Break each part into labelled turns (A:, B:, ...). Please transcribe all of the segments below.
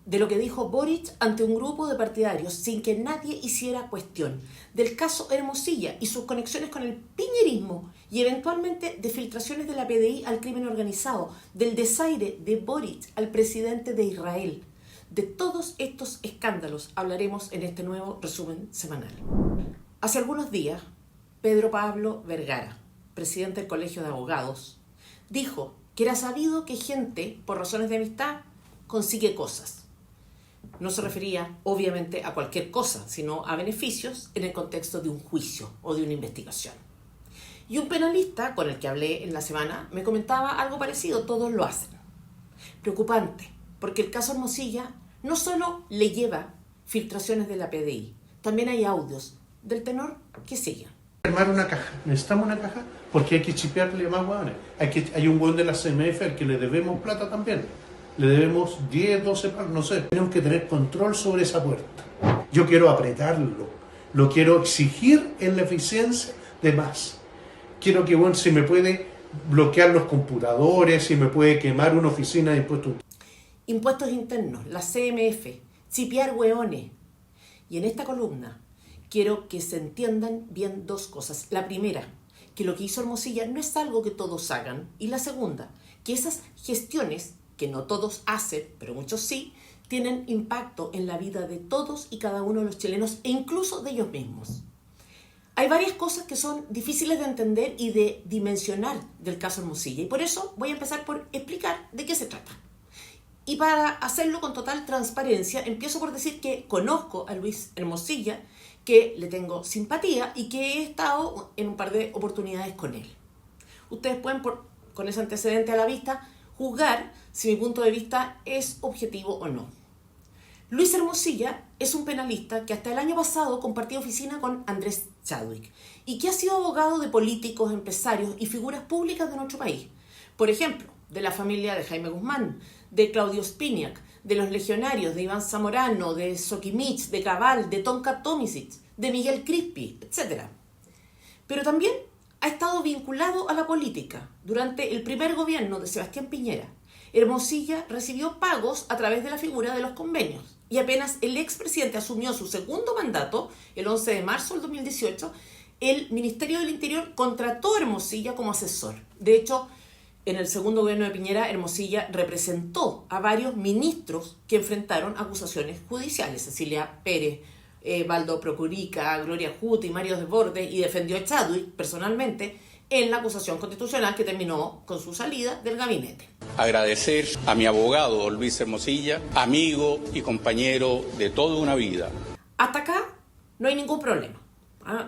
A: de lo que dijo Boric ante un grupo de partidarios sin que nadie hiciera cuestión, del caso Hermosilla y sus conexiones con el piñerismo y eventualmente de filtraciones de la PDI al crimen organizado, del desaire de Boric al presidente de Israel. De todos estos escándalos hablaremos en este nuevo resumen semanal. Hace algunos días, Pedro Pablo Vergara, presidente del Colegio de Abogados, dijo que era sabido que gente, por razones de amistad, consigue cosas. No se refería, obviamente, a cualquier cosa, sino a beneficios en el contexto de un juicio o de una investigación. Y un penalista con el que hablé en la semana me comentaba algo parecido, todos lo hacen. Preocupante, porque el caso Hermosilla no solo le lleva filtraciones de la PDI, también hay audios del tenor que siguen.
B: Armar una caja, necesitamos una caja porque hay que chipearle más hueones. Hay un hueón de la CMF al que le debemos plata también. Le debemos 10, 12 palos, no sé. Tenemos que tener control sobre esa puerta. Yo quiero apretarlo. Lo quiero exigir en la eficiencia de más. Quiero que, bueno, si me puede bloquear los computadores, si me puede quemar una oficina de impuestos.
A: Impuestos internos, la CMF, chipear hueones. Y en esta columna quiero que se entiendan bien dos cosas. La primera, que lo que hizo Hermosilla no es algo que todos hagan. Y la segunda, que esas gestiones que no todos hacen, pero muchos sí, tienen impacto en la vida de todos y cada uno de los chilenos e incluso de ellos mismos. Hay varias cosas que son difíciles de entender y de dimensionar del caso Hermosilla y por eso voy a empezar por explicar de qué se trata. Y para hacerlo con total transparencia, empiezo por decir que conozco a Luis Hermosilla, que le tengo simpatía y que he estado en un par de oportunidades con él. Ustedes pueden, con ese antecedente a la vista, juzgar si mi punto de vista es objetivo o no. Luis Hermosilla es un penalista que hasta el año pasado compartía oficina con Andrés Chadwick y que ha sido abogado de políticos, empresarios y figuras públicas de nuestro país. Por ejemplo, de la familia de Jaime Guzmán, de Claudio Spiniak, de los legionarios, de Iván Zamorano, de Sokimich, de Cabal, de Tonka Tomisic, de Miguel Crispi, etc. Pero también ha estado vinculado a la política. Durante el primer gobierno de Sebastián Piñera, Hermosilla recibió pagos a través de la figura de los convenios. Y apenas el expresidente asumió su segundo mandato, el 11 de marzo del 2018, el Ministerio del Interior contrató a Hermosilla como asesor. De hecho, en el segundo gobierno de Piñera, Hermosilla representó a varios ministros que enfrentaron acusaciones judiciales. Cecilia Pérez, Baldo Procurica, Gloria Hutt y Mario Desbordes, y defendió a Chadwick personalmente en la acusación constitucional que terminó con su salida del gabinete.
C: Agradecer a mi abogado Luis Hermosilla, amigo y compañero de toda una vida.
A: Hasta acá no hay ningún problema.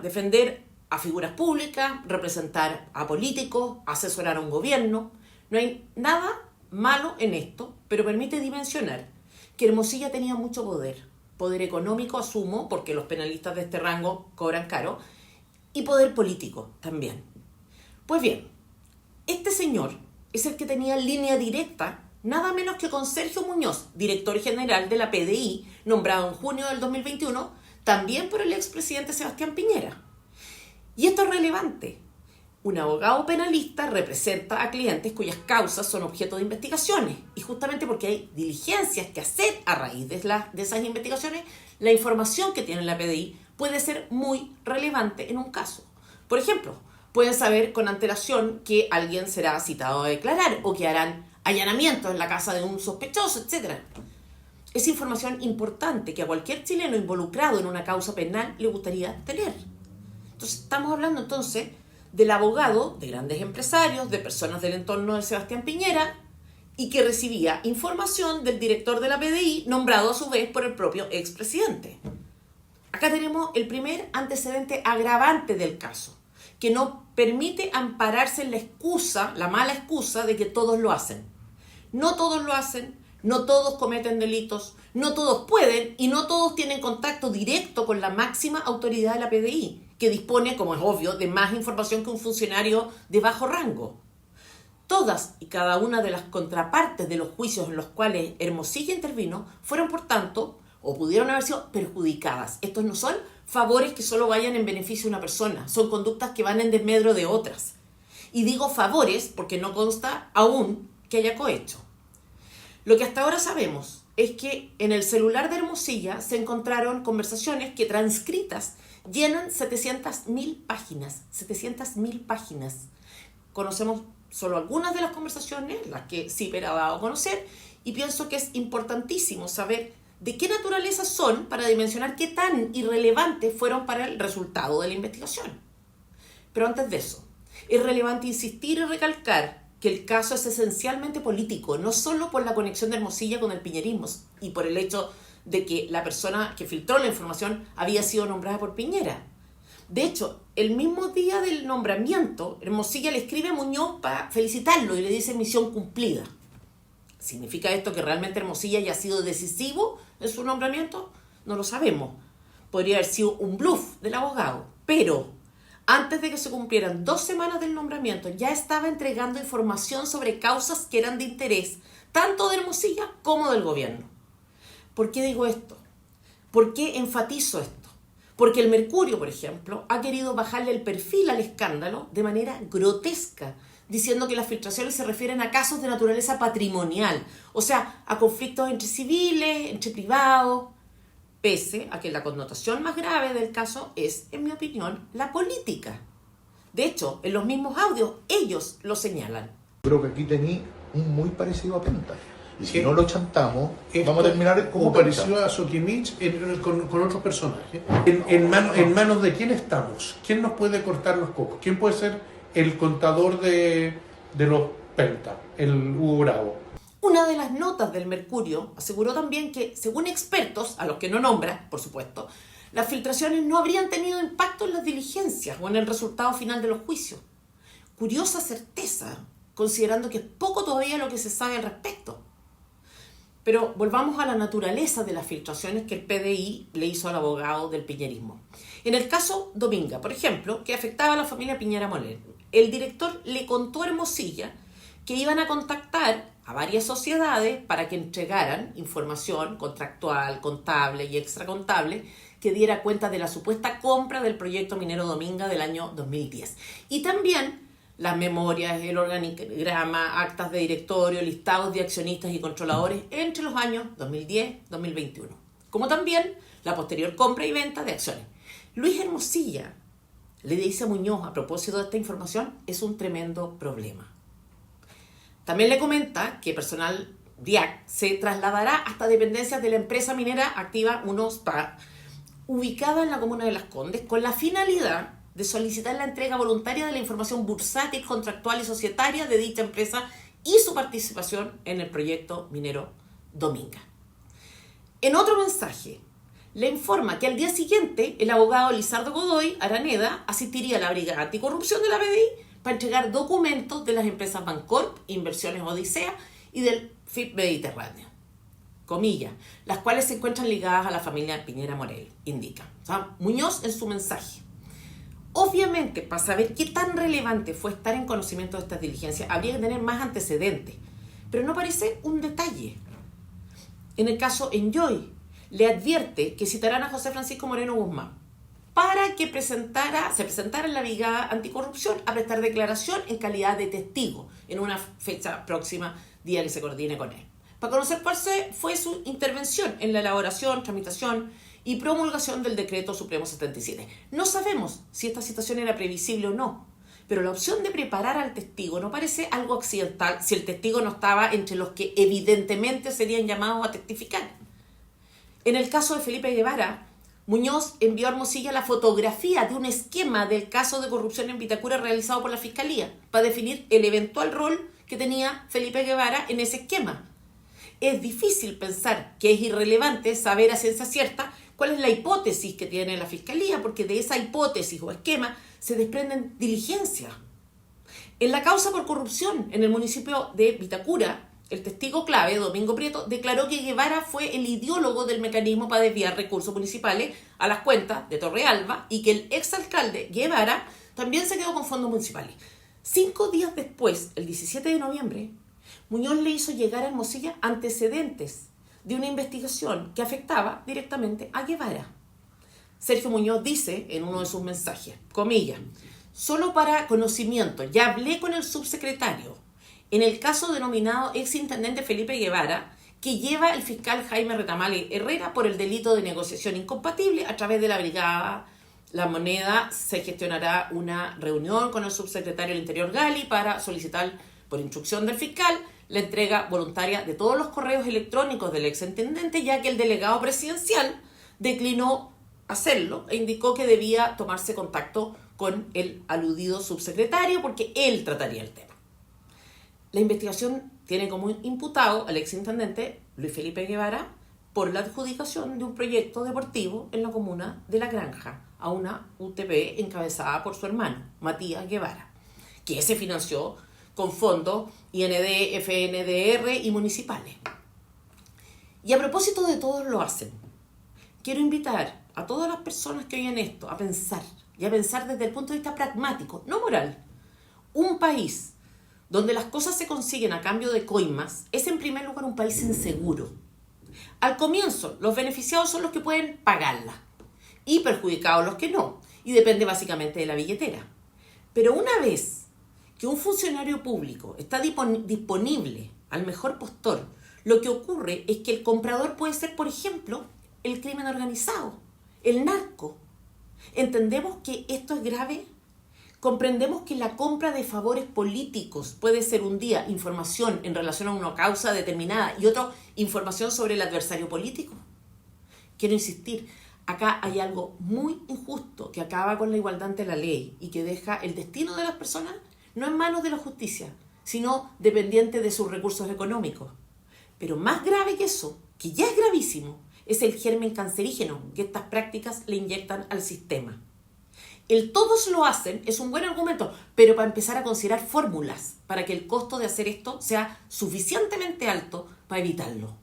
A: Defender a figuras públicas, representar a políticos, asesorar a un gobierno. No hay nada malo en esto, pero permite dimensionar que Hermosilla tenía mucho poder. Poder económico, asumo, porque los penalistas de este rango cobran caro, y poder político también. Pues bien, este señor es el que tenía línea directa, nada menos que con Sergio Muñoz, director general de la PDI, nombrado en junio del 2021, también por el expresidente Sebastián Piñera. Y esto es relevante. Un abogado penalista representa a clientes cuyas causas son objeto de investigaciones. Y justamente porque hay diligencias que hacer a raíz de esas investigaciones, la información que tiene la PDI puede ser muy relevante en un caso. Por ejemplo, pueden saber con antelación que alguien será citado a declarar o que harán allanamientos en la casa de un sospechoso, etc. Es información importante que a cualquier chileno involucrado en una causa penal le gustaría tener. Entonces, estamos hablando entonces del abogado de grandes empresarios, de personas del entorno de Sebastián Piñera y que recibía información del director de la PDI, nombrado a su vez por el propio expresidente. Acá tenemos el primer antecedente agravante del caso, que no permite ampararse en la excusa, la mala excusa de que todos lo hacen. No todos lo hacen, no todos cometen delitos, no todos pueden y no todos tienen contacto directo con la máxima autoridad de la PDI, que dispone, como es obvio, de más información que un funcionario de bajo rango. Todas y cada una de las contrapartes de los juicios en los cuales Hermosilla intervino fueron, por tanto, o pudieron haber sido perjudicadas. Estos no son favores que solo vayan en beneficio de una persona, son conductas que van en desmedro de otras. Y digo favores porque no consta aún que haya cohecho. Lo que hasta ahora sabemos es que en el celular de Hermosilla se encontraron conversaciones que transcritas llenan 700.000 páginas. 700.000 páginas. Conocemos solo algunas de las conversaciones, las que CIPER ha dado a conocer, y pienso que es importantísimo saber de qué naturaleza son para dimensionar qué tan irrelevantes fueron para el resultado de la investigación. Pero antes de eso, es relevante insistir y recalcar que el caso es esencialmente político, no solo por la conexión de Hermosilla con el piñerismo y por el hecho de que la persona que filtró la información había sido nombrada por Piñera. De hecho, el mismo día del nombramiento, Hermosilla le escribe a Muñoz para felicitarlo y le dice misión cumplida. ¿Significa esto que realmente Hermosilla haya sido decisivo en su nombramiento? No lo sabemos. Podría haber sido un bluff del abogado, pero antes de que se cumplieran 2 semanas del nombramiento, ya estaba entregando información sobre causas que eran de interés, tanto de Hermosilla como del gobierno. ¿Por qué digo esto? ¿Por qué enfatizo esto? Porque el Mercurio, por ejemplo, ha querido bajarle el perfil al escándalo de manera grotesca, diciendo que las filtraciones se refieren a casos de naturaleza patrimonial, o sea, a conflictos entre civiles, entre privados, pese a que la connotación más grave del caso es, en mi opinión, la política. De hecho, en los mismos audios, ellos lo señalan.
D: Creo que aquí tení un muy parecido a Penta. Y si
B: Sí.
D: no lo chantamos, vamos a terminar como
B: parecido a Sokimich con otros personajes. ¿En manos de quién estamos? ¿Quién nos puede cortar los cocos? ¿Quién puede ser el contador de los Penta? El Hugo Bravo.
A: Una de las notas del Mercurio aseguró también que, según expertos, a los que no nombra, por supuesto, las filtraciones no habrían tenido impacto en las diligencias o en el resultado final de los juicios. Curiosa certeza, considerando que es poco todavía lo que se sabe al respecto. Pero volvamos a la naturaleza de las filtraciones que el PDI le hizo al abogado del piñerismo. En el caso Dominga, por ejemplo, que afectaba a la familia Piñera Moller, el director le contó a Hermosilla que iban a contactar a varias sociedades para que entregaran información contractual, contable y extracontable que diera cuenta de la supuesta compra del proyecto minero Dominga del año 2010. Y también las memorias, el organigrama, actas de directorio, listados de accionistas y controladores entre los años 2010-2021. Como también la posterior compra y venta de acciones. Luis Hermosilla le dice a Muñoz a propósito de esta información, es un tremendo problema. También le comenta que personal DIAC se trasladará hasta dependencias de la empresa minera activa UNOSPA, ubicada en la comuna de Las Condes, con la finalidad de solicitar la entrega voluntaria de la información bursátil, contractual y societaria de dicha empresa y su participación en el proyecto minero Dominga. En otro mensaje, le informa que al día siguiente el abogado Lizardo Godoy Araneda asistiría a la Brigada Anticorrupción de la PDI para entregar documentos de las empresas Bancorp, Inversiones Odisea y del FIP Mediterráneo, comillas, las cuales se encuentran ligadas a la familia Piñera Morel, indica. O sea, Muñoz en su mensaje. Obviamente, para saber qué tan relevante fue estar en conocimiento de estas diligencias, habría que tener más antecedentes, pero no parece un detalle. En el caso Enjoy, le advierte que citarán a José Francisco Moreno Guzmán para que se presentara en la Brigada Anticorrupción a prestar declaración en calidad de testigo en una fecha próxima, día que se coordine con él, para conocer cuál fue su intervención en la elaboración, tramitación y promulgación del Decreto Supremo 77. No sabemos si esta situación era previsible o no, pero la opción de preparar al testigo no parece algo accidental si el testigo no estaba entre los que evidentemente serían llamados a testificar. En el caso de Felipe Guevara, Muñoz envió a Hermosilla la fotografía de un esquema del caso de corrupción en Vitacura realizado por la Fiscalía para definir el eventual rol que tenía Felipe Guevara en ese esquema. Es difícil pensar que es irrelevante saber a ciencia cierta cuál es la hipótesis que tiene la Fiscalía, porque de esa hipótesis o esquema se desprenden diligencias. En la causa por corrupción en el municipio de Vitacura, el testigo clave, Domingo Prieto, declaró que Guevara fue el ideólogo del mecanismo para desviar recursos municipales a las cuentas de Torrealba y que el exalcalde Guevara también se quedó con fondos municipales. 5 días después, el 17 de noviembre, Muñoz le hizo llegar a Hermosilla antecedentes de una investigación que afectaba directamente a Guevara. Sergio Muñoz dice en uno de sus mensajes, comillas, solo para conocimiento, ya hablé con el subsecretario. En el caso denominado exintendente Felipe Guevara, que lleva el fiscal Jaime Retamale Herrera por el delito de negociación incompatible. A través de la Brigada La Moneda se gestionará una reunión con el subsecretario del Interior Gali para solicitar, por instrucción del fiscal, la entrega voluntaria de todos los correos electrónicos del exintendente, ya que el delegado presidencial declinó hacerlo e indicó que debía tomarse contacto con el aludido subsecretario porque él trataría el tema. La investigación tiene como imputado al exintendente Luis Felipe Guevara por la adjudicación de un proyecto deportivo en la comuna de La Granja a una UTP encabezada por su hermano, Matías Guevara, que se financió con fondos IND, FNDR y municipales. Y a propósito de todos lo hacen, quiero invitar a todas las personas que oyen esto a pensar, y a pensar desde el punto de vista pragmático, no moral. Un país donde las cosas se consiguen a cambio de coimas es en primer lugar un país inseguro. Al comienzo, los beneficiados son los que pueden pagarla y perjudicados los que no, y depende básicamente de la billetera. Pero una vez que un funcionario público está disponible al mejor postor, lo que ocurre es que el comprador puede ser, por ejemplo, el crimen organizado, el narco. ¿Entendemos que esto es grave? Comprendemos que la compra de favores políticos puede ser un día información en relación a una causa determinada y otro información sobre el adversario político. Quiero insistir, acá hay algo muy injusto que acaba con la igualdad ante la ley y que deja el destino de las personas no en manos de la justicia, sino dependiente de sus recursos económicos. Pero más grave que eso, que ya es gravísimo, es el germen cancerígeno que estas prácticas le inyectan al sistema. El todos lo hacen es un buen argumento, pero para empezar a considerar fórmulas para que el costo de hacer esto sea suficientemente alto para evitarlo.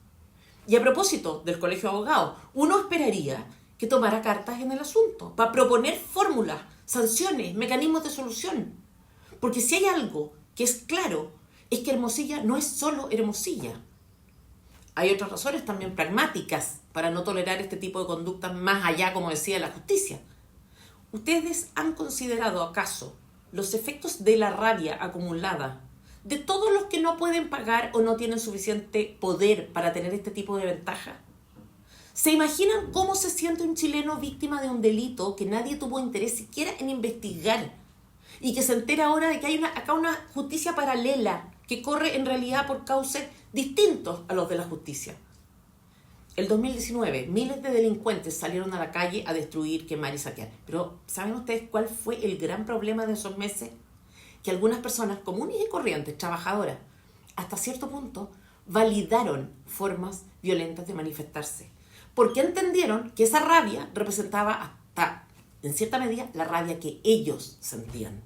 A: Y a propósito del Colegio de Abogados, uno esperaría que tomara cartas en el asunto para proponer fórmulas, sanciones, mecanismos de solución. Porque si hay algo que es claro, es que Hermosilla no es solo Hermosilla. Hay otras razones también pragmáticas para no tolerar este tipo de conductas más allá, como decía, la justicia. ¿Ustedes han considerado acaso los efectos de la rabia acumulada de todos los que no pueden pagar o no tienen suficiente poder para tener este tipo de ventaja? ¿Se imaginan cómo se siente un chileno víctima de un delito que nadie tuvo interés siquiera en investigar y que se entera ahora de que hay acá una justicia paralela que corre en realidad por cauces distintos a los de la justicia? El 2019, miles de delincuentes salieron a la calle a destruir, quemar y saquear. Pero, ¿saben ustedes cuál fue el gran problema de esos meses? Que algunas personas comunes y corrientes, trabajadoras, hasta cierto punto, validaron formas violentas de manifestarse. Porque entendieron que esa rabia representaba hasta, en cierta medida, la rabia que ellos sentían.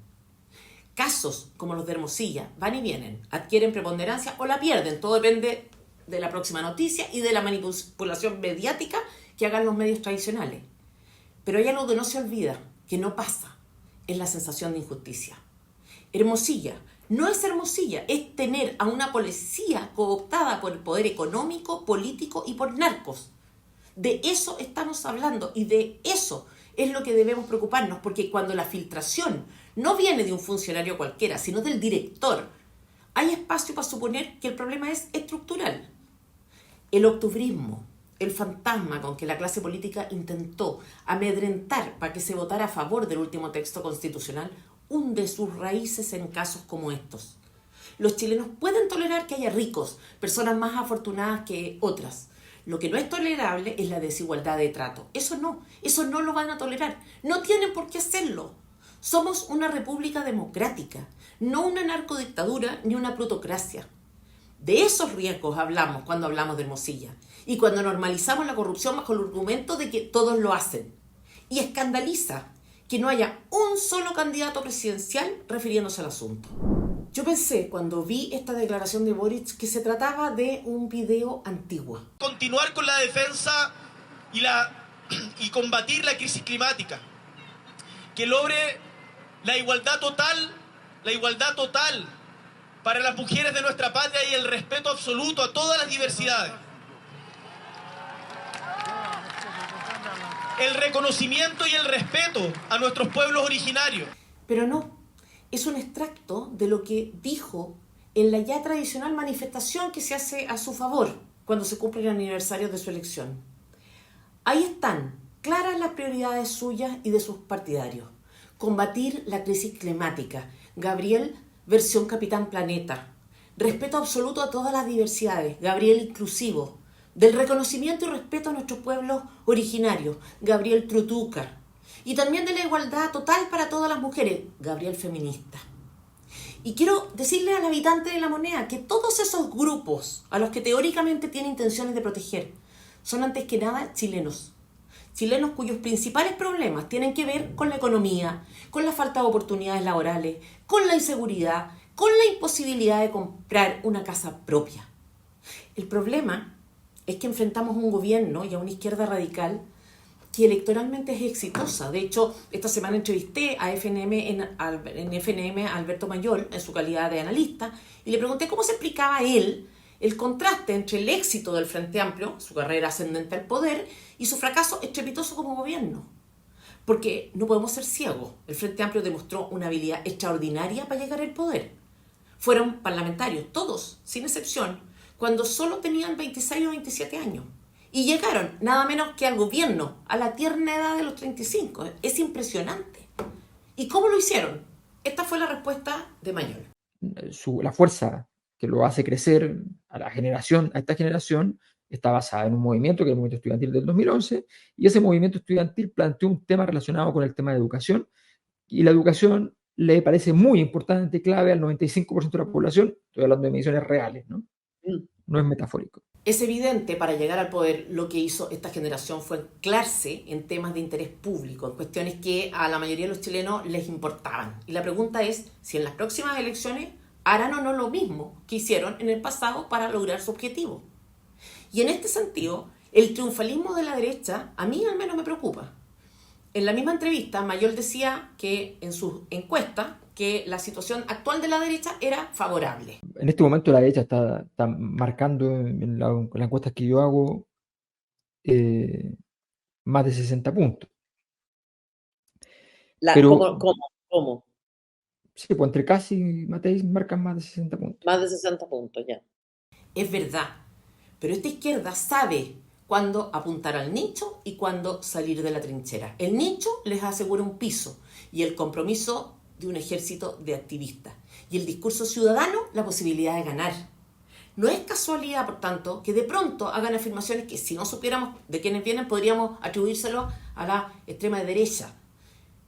A: Casos como los de Hermosilla van y vienen, adquieren preponderancia o la pierden, todo depende de la próxima noticia y de la manipulación mediática que hagan los medios tradicionales. Pero hay algo que no se olvida, que no pasa, es la sensación de injusticia. Hermosilla no es Hermosilla, es tener a una policía cooptada por el poder económico, político y por narcos. De eso estamos hablando y de eso es lo que debemos preocuparnos, porque cuando la filtración no viene de un funcionario cualquiera, sino del director, hay espacio para suponer que el problema es estructural. El octubrismo, el fantasma con que la clase política intentó amedrentar para que se votara a favor del último texto constitucional, hunde sus raíces en casos como estos. Los chilenos pueden tolerar que haya ricos, personas más afortunadas que otras. Lo que no es tolerable es la desigualdad de trato. Eso no lo van a tolerar. No tienen por qué hacerlo. Somos una república democrática, no una narcodictadura ni una plutocracia. De esos riesgos hablamos cuando hablamos de Hermosilla y cuando normalizamos la corrupción bajo el argumento de que todos lo hacen. Y escandaliza que no haya un solo candidato presidencial refiriéndose al asunto. Yo pensé cuando vi esta declaración de Boric que se trataba de un video antiguo.
E: Continuar con la defensa y combatir la crisis climática, que logre la igualdad total para las mujeres de nuestra patria y el respeto absoluto a todas las diversidades. El reconocimiento y el respeto a nuestros pueblos originarios.
A: Pero no, es un extracto de lo que dijo en la ya tradicional manifestación que se hace a su favor, cuando se cumple el aniversario de su elección. Ahí están claras las prioridades suyas y de sus partidarios. Combatir la crisis climática. Gabriel, versión Capitán Planeta. Respeto absoluto a todas las diversidades. Gabriel, inclusivo. Del reconocimiento y respeto a nuestros pueblos originarios. Gabriel, Trutuca. Y también de la igualdad total para todas las mujeres. Gabriel, feminista. Y quiero decirle al habitante de La Moneda que todos esos grupos a los que teóricamente tiene intenciones de proteger son antes que nada chilenos. Chilenos cuyos principales problemas tienen que ver con la economía, con la falta de oportunidades laborales, con la inseguridad, con la imposibilidad de comprar una casa propia. El problema es que enfrentamos a un gobierno y a una izquierda radical que electoralmente es exitosa. De hecho, esta semana entrevisté a FNM en FNM a Alberto Mayol en su calidad de analista y le pregunté cómo se explicaba él el contraste entre el éxito del Frente Amplio, su carrera ascendente al poder, y su fracaso estrepitoso como gobierno. Porque no podemos ser ciegos. El Frente Amplio demostró una habilidad extraordinaria para llegar al poder. Fueron parlamentarios, todos, sin excepción, cuando solo tenían 26 o 27 años. Y llegaron nada menos que al gobierno a la tierna edad de los 35. Es impresionante. ¿Y cómo lo hicieron? Esta fue la respuesta de Mayol.
F: La fuerza que lo hace crecer a esta generación, está basada en un movimiento, que es el movimiento estudiantil del 2011, y ese movimiento estudiantil planteó un tema relacionado con el tema de educación, y la educación le parece muy importante y clave al 95% de la población. Estoy hablando de mediciones reales, ¿no? No es metafórico.
A: Es evidente, para llegar al poder, lo que hizo esta generación fue anclarse en temas de interés público, en cuestiones que a la mayoría de los chilenos les importaban. Y la pregunta es si en las próximas elecciones harán o no lo mismo que hicieron en el pasado para lograr su objetivo. Y en este sentido, el triunfalismo de la derecha a mí al menos me preocupa. En la misma entrevista, Mayol decía que en sus encuestas que la situación actual de la derecha era favorable.
F: En este momento la derecha está marcando en las encuestas que yo hago más de 60 puntos. Pero,
A: ¿Cómo?
F: Sí, pues entre Kast y Matei marcan más de 60 puntos.
A: Más de 60 puntos, ya. Es verdad, pero esta izquierda sabe cuándo apuntar al nicho y cuándo salir de la trinchera. El nicho les asegura un piso y el compromiso de un ejército de activistas. Y el discurso ciudadano, la posibilidad de ganar. No es casualidad, por tanto, que de pronto hagan afirmaciones que si no supiéramos de quiénes vienen podríamos atribuírselo a la extrema derecha.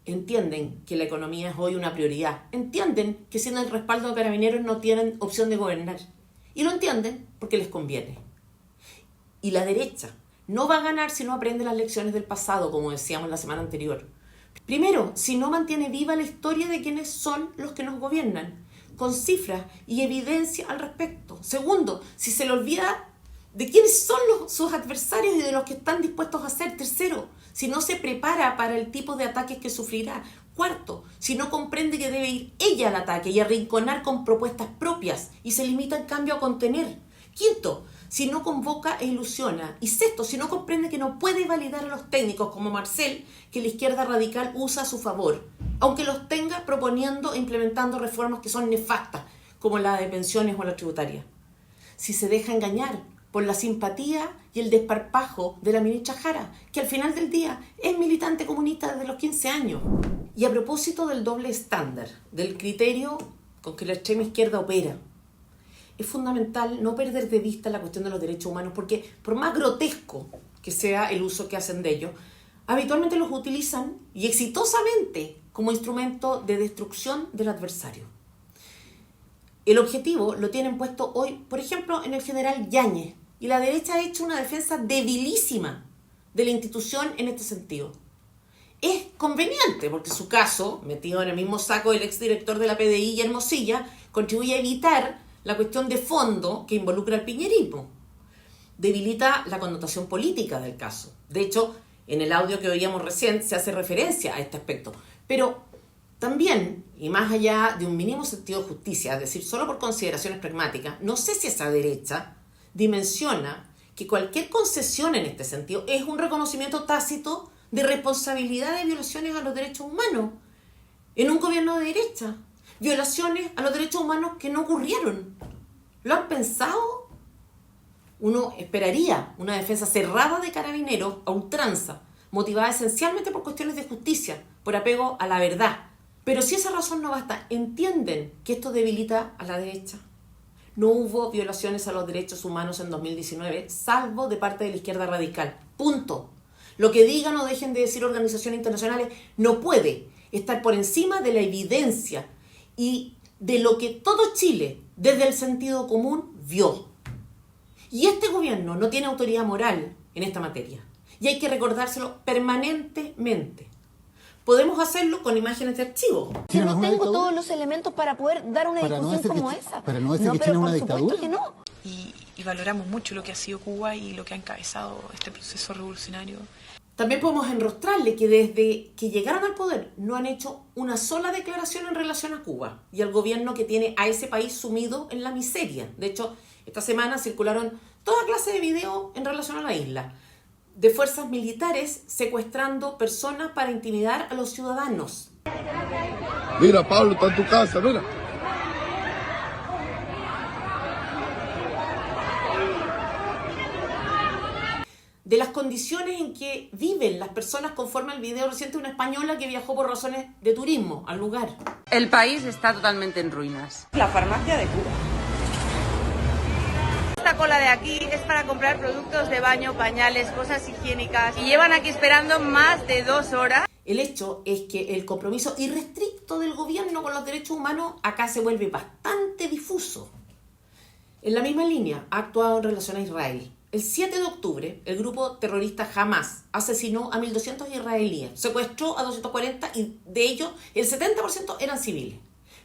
A: Entienden que la economía es hoy una prioridad. Entienden que sin el respaldo de Carabineros no tienen opción de gobernar. Y lo entienden porque les conviene. Y la derecha no va a ganar si no aprende las lecciones del pasado, como decíamos la semana anterior. Primero, si no mantiene viva la historia de quiénes son los que nos gobiernan, con cifras y evidencia al respecto. Segundo, si se le olvida de quiénes son sus adversarios y de los que están dispuestos a hacer. Tercero, si no se prepara para el tipo de ataques que sufrirá. Cuarto, si no comprende que debe ir ella al ataque y arrinconar con propuestas propias y se limita en cambio a contener. Quinto, si no convoca e ilusiona. Y sexto, si no comprende que no puede validar a los técnicos como Marcel, que la izquierda radical usa a su favor, aunque los tenga proponiendo e implementando reformas que son nefastas, como la de pensiones o la tributaria. Si se deja engañar por la simpatía y el desparpajo de la ministra Jara, que al final del día es militante comunista desde los 15 años. Y a propósito del doble estándar, del criterio con que la extrema izquierda opera, es fundamental no perder de vista la cuestión de los derechos humanos, porque por más grotesco que sea el uso que hacen de ellos, habitualmente los utilizan y exitosamente como instrumento de destrucción del adversario. El objetivo lo tienen puesto hoy, por ejemplo, en el general Yáñez, y la derecha ha hecho una defensa debilísima de la institución en este sentido. Es conveniente, porque su caso, metido en el mismo saco del exdirector de la PDI y Hermosilla, contribuye a evitar la cuestión de fondo que involucra al piñerismo. Debilita la connotación política del caso. De hecho, en el audio que oíamos recién se hace referencia a este aspecto. Pero también, y más allá de un mínimo sentido de justicia, es decir, solo por consideraciones pragmáticas, no sé si esa derecha dimensiona que cualquier concesión en este sentido es un reconocimiento tácito de responsabilidad de violaciones a los derechos humanos en un gobierno de derecha. Violaciones a los derechos humanos que no ocurrieron. ¿Lo han pensado? Uno esperaría una defensa cerrada de Carabineros a ultranza, motivada esencialmente por cuestiones de justicia, por apego a la verdad. Pero si esa razón no basta, ¿entienden que esto debilita a la derecha? No hubo violaciones a los derechos humanos en 2019, salvo de parte de la izquierda radical. Punto. Lo que digan o dejen de decir organizaciones internacionales no puede estar por encima de la evidencia y de lo que todo Chile, desde el sentido común, vio. Y este gobierno no tiene autoridad moral en esta materia. Y hay que recordárselo permanentemente. Podemos hacerlo con imágenes de archivo.
G: Si no tengo todos los elementos para poder dar una discusión como esa.
H: Para no decir que Chile es una dictadura.
G: Que no.
I: Y valoramos mucho lo que ha sido Cuba y lo que ha encabezado este proceso revolucionario.
A: También podemos enrostrarle que desde que llegaron al poder no han hecho una sola declaración en relación a Cuba y al gobierno que tiene a ese país sumido en la miseria. De hecho, esta semana circularon toda clase de videos en relación a la isla, de fuerzas militares secuestrando personas para intimidar a los ciudadanos.
H: Mira, Pablo, está en tu casa, mira.
A: De las condiciones en que viven las personas conforme al video reciente de una española que viajó por razones de turismo al lugar.
J: El país está totalmente en ruinas.
K: La farmacia de Cuba.
J: Esta cola de aquí es para comprar productos de baño, pañales, cosas higiénicas y llevan aquí esperando más de 2 horas.
A: El hecho es que el compromiso irrestricto del gobierno con los derechos humanos acá se vuelve bastante difuso. En la misma línea ha actuado en relación a Israel. El 7 de octubre, el grupo terrorista Hamas asesinó a 1.200 israelíes, secuestró a 240 y de ellos el 70% eran civiles.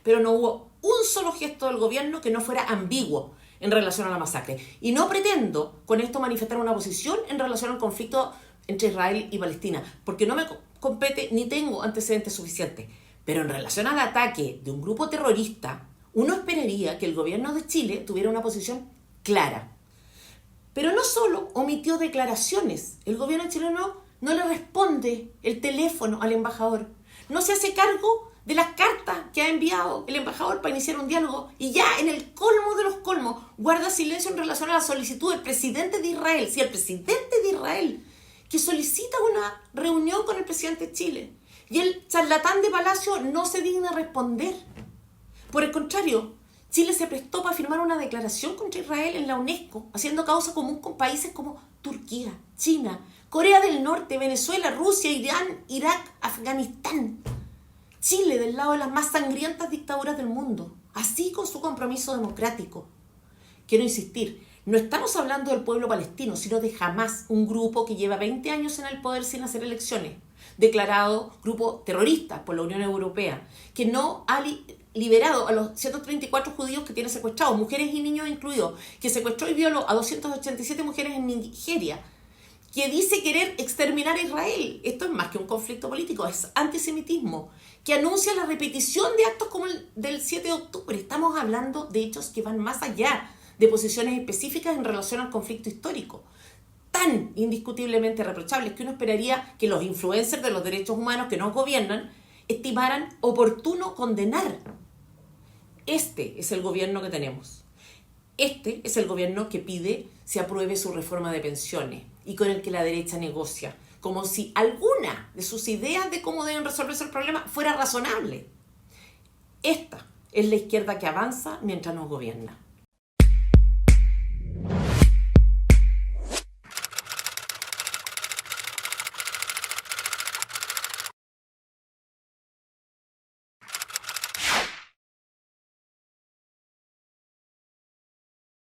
A: Pero no hubo un solo gesto del gobierno que no fuera ambiguo en relación a la masacre. Y no pretendo con esto manifestar una posición en relación al conflicto entre Israel y Palestina, porque no me compete ni tengo antecedentes suficientes. Pero en relación al ataque de un grupo terrorista, uno esperaría que el gobierno de Chile tuviera una posición clara. Pero no solo omitió declaraciones, el gobierno chileno no le responde el teléfono al embajador, no se hace cargo de las cartas que ha enviado el embajador para iniciar un diálogo y ya en el colmo de los colmos guarda silencio en relación a la solicitud del presidente de Israel, el presidente de Israel, que solicita una reunión con el presidente de Chile y el charlatán de Palacio no se digna responder. Por el contrario, Chile se prestó para firmar una declaración contra Israel en la UNESCO, haciendo causa común con países como Turquía, China, Corea del Norte, Venezuela, Rusia, Irán, Irak, Afganistán. Chile del lado de las más sangrientas dictaduras del mundo, así con su compromiso democrático. Quiero insistir, no estamos hablando del pueblo palestino, sino de Hamas, un grupo que lleva 20 años en el poder sin hacer elecciones, declarado grupo terrorista por la Unión Europea, que no ha liberado a los 134 judíos que tiene secuestrados, mujeres y niños incluidos, que secuestró y violó a 287 mujeres en Nigeria, que dice querer exterminar a Israel. Esto es más que un conflicto político, es antisemitismo, que anuncia la repetición de actos como el del 7 de octubre. Estamos hablando de hechos que van más allá de posiciones específicas en relación al conflicto histórico, tan indiscutiblemente reprochables que uno esperaría que los influencers de los derechos humanos que nos gobiernan estimaran oportuno condenar. Este es el gobierno que tenemos. Este es el gobierno que pide se apruebe su reforma de pensiones y con el que la derecha negocia, como si alguna de sus ideas de cómo deben resolverse el problema fuera razonable. Esta es la izquierda que avanza mientras nos gobierna.